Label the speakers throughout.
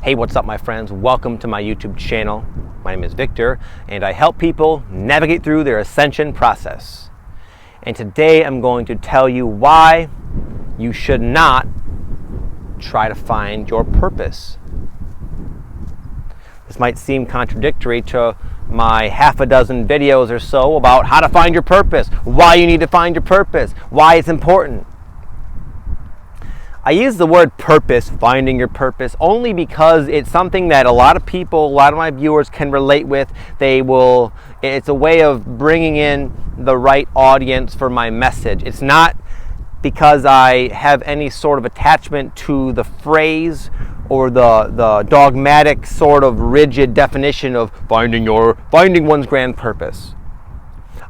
Speaker 1: Hey, what's up, my friends? Welcome to my YouTube channel. My name is Victor, and I help people navigate through their ascension process. And today I'm going to tell you why you should not try to find your purpose. This might seem contradictory to my half a dozen videos or so about how to find your purpose, why you need to find your purpose, why it's important. I use the word purpose, finding your purpose, only because it's something that a lot of people, a lot of my viewers can relate with. It's a way of bringing in the right audience for my message. It's not because I have any sort of attachment to the phrase or the dogmatic sort of rigid definition of finding one's grand purpose.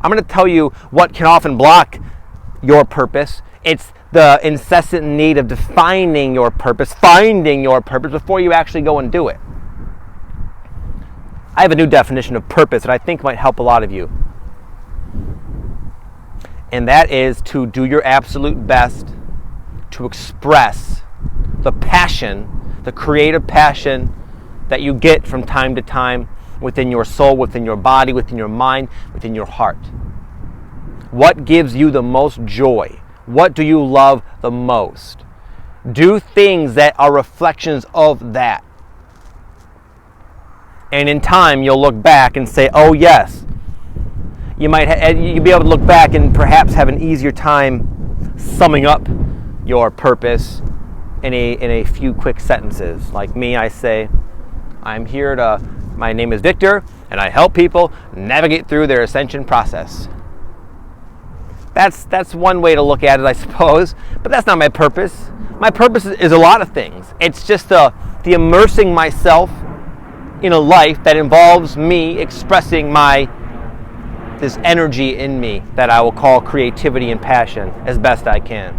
Speaker 1: I'm going to tell you what can often block your purpose. It's the incessant need of defining your purpose, finding your purpose before you actually go and do it. I have a new definition of purpose that I think might help a lot of you. And that is to do your absolute best to express the passion, the creative passion that you get from time to time within your soul, within your body, within your mind, within your heart. What gives you the most joy? What do you love the most? Do things that are reflections of that. And in time, you'll look back and say, oh yes. You'll be able to look back and perhaps have an easier time summing up your purpose in a few quick sentences. Like me, I say, my name is Victor, and I help people navigate through their ascension process. That's one way to look at it, I suppose, but that's not my purpose. My purpose is a lot of things. It's just the immersing myself in a life that involves me expressing this energy in me that I will call creativity and passion as best I can.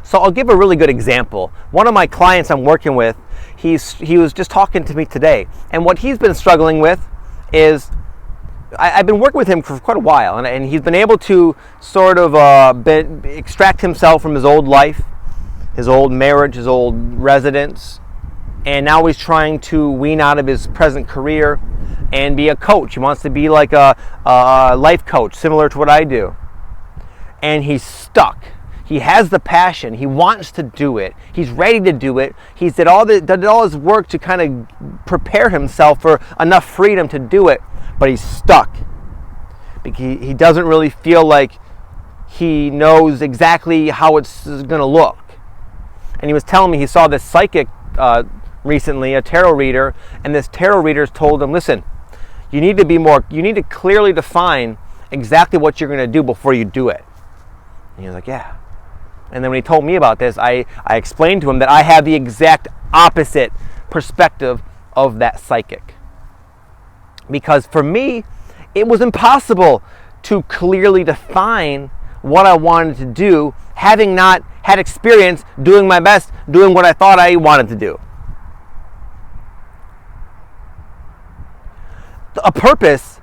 Speaker 1: So I'll give a really good example. One of my clients I'm working with, he was just talking to me today, and what he's been struggling with is I've been working with him for quite a while, and he's been able to sort of extract himself from his old life, his old marriage, his old residence, and now he's trying to wean out of his present career and be a coach. He wants to be like a life coach, similar to what I do. And he's stuck. He has the passion. He wants to do it. He's ready to do it. He's did all his work to kind of prepare himself for enough freedom to do it. But he's stuck because he doesn't really feel like he knows exactly how it's going to look. And he was telling me he saw this psychic recently, a tarot reader, and this tarot reader told him, listen, you need to clearly define exactly what you're going to do before you do it. And he was like, yeah. And then when he told me about this, I explained to him that I have the exact opposite perspective of that psychic. Because for me, it was impossible to clearly define what I wanted to do, having not had experience doing my best, doing what I thought I wanted to do. A purpose,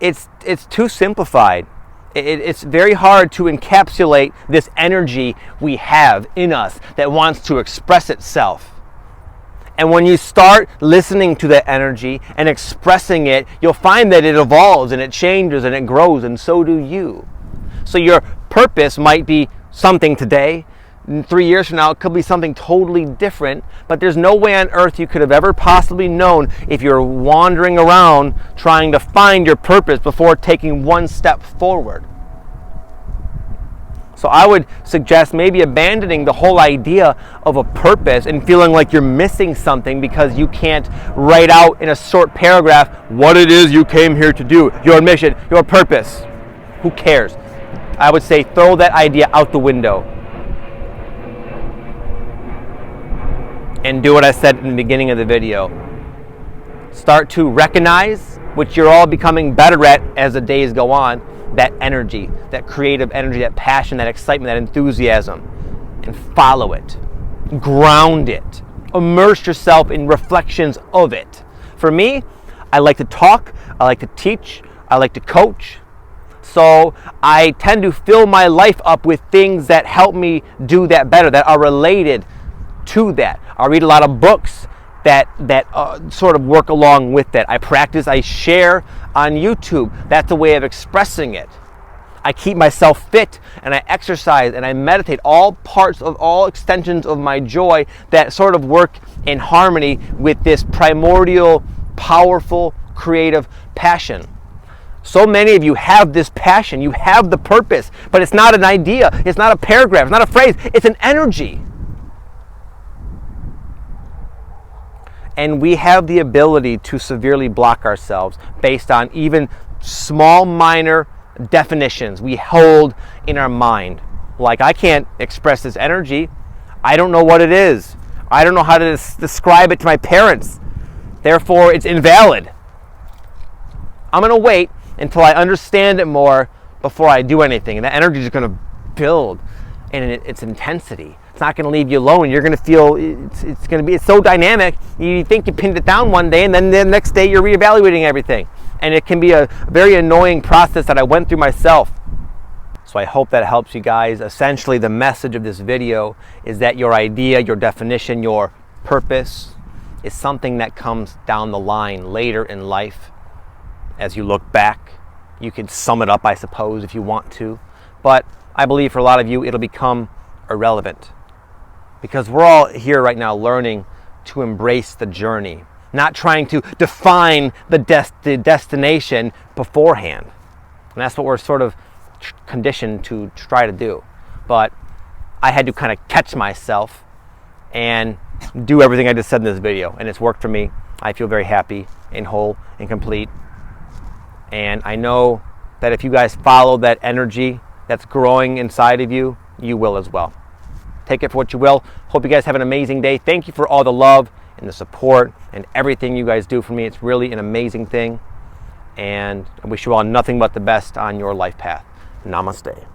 Speaker 1: it's too simplified. It's very hard to encapsulate this energy we have in us that wants to express itself. And when you start listening to that energy and expressing it, you'll find that it evolves and it changes and it grows, and so do you. So your purpose might be something today. 3 years from now, it could be something totally different, but there's no way on earth you could have ever possibly known if you're wandering around trying to find your purpose before taking one step forward. So I would suggest maybe abandoning the whole idea of a purpose and feeling like you're missing something because you can't write out in a short paragraph what it is you came here to do, your mission, your purpose. Who cares? I would say throw that idea out the window and do what I said in the beginning of the video. Start to recognize, which you're all becoming better at as the days go on, that energy, that creative energy, that passion, that excitement, that enthusiasm, and follow it. Ground it. Immerse yourself in reflections of it. For me, I like to talk, I like to teach, I like to coach. So I tend to fill my life up with things that help me do that better, that are related to that. I read a lot of books that sort of work along with that. I practice, I share on YouTube. That's a way of expressing it. I keep myself fit, and I exercise, and I meditate. All parts of all extensions of my joy that sort of work in harmony with this primordial, powerful, creative passion. So many of you have this passion. You have the purpose, but it's not an idea. It's not a paragraph. It's not a phrase. It's an energy. And we have the ability to severely block ourselves based on even small, minor definitions we hold in our mind. Like, I can't express this energy. I don't know what it is. I don't know how to describe it to my parents. Therefore, it's invalid. I'm going to wait until I understand it more before I do anything. And that energy is going to build in its intensity. It's not going to leave you alone. You're going to feel it's so dynamic. You think you pinned it down one day, and then the next day you're reevaluating everything. And it can be a very annoying process that I went through myself. So I hope that helps you guys. Essentially, the message of this video is that your idea, your definition, your purpose is something that comes down the line later in life. As you look back, you can sum it up, I suppose, if you want to. But I believe for a lot of you, it'll become irrelevant. Because we're all here right now learning to embrace the journey, not trying to define the destination beforehand. And that's what we're sort of conditioned to try to do. But I had to kind of catch myself and do everything I just said in this video. And it's worked for me. I feel very happy and whole and complete. And I know that if you guys follow that energy that's growing inside of you, you will as well. Take it for what you will. Hope you guys have an amazing day. Thank you for all the love and the support and everything you guys do for me. It's really an amazing thing. And I wish you all nothing but the best on your life path. Namaste.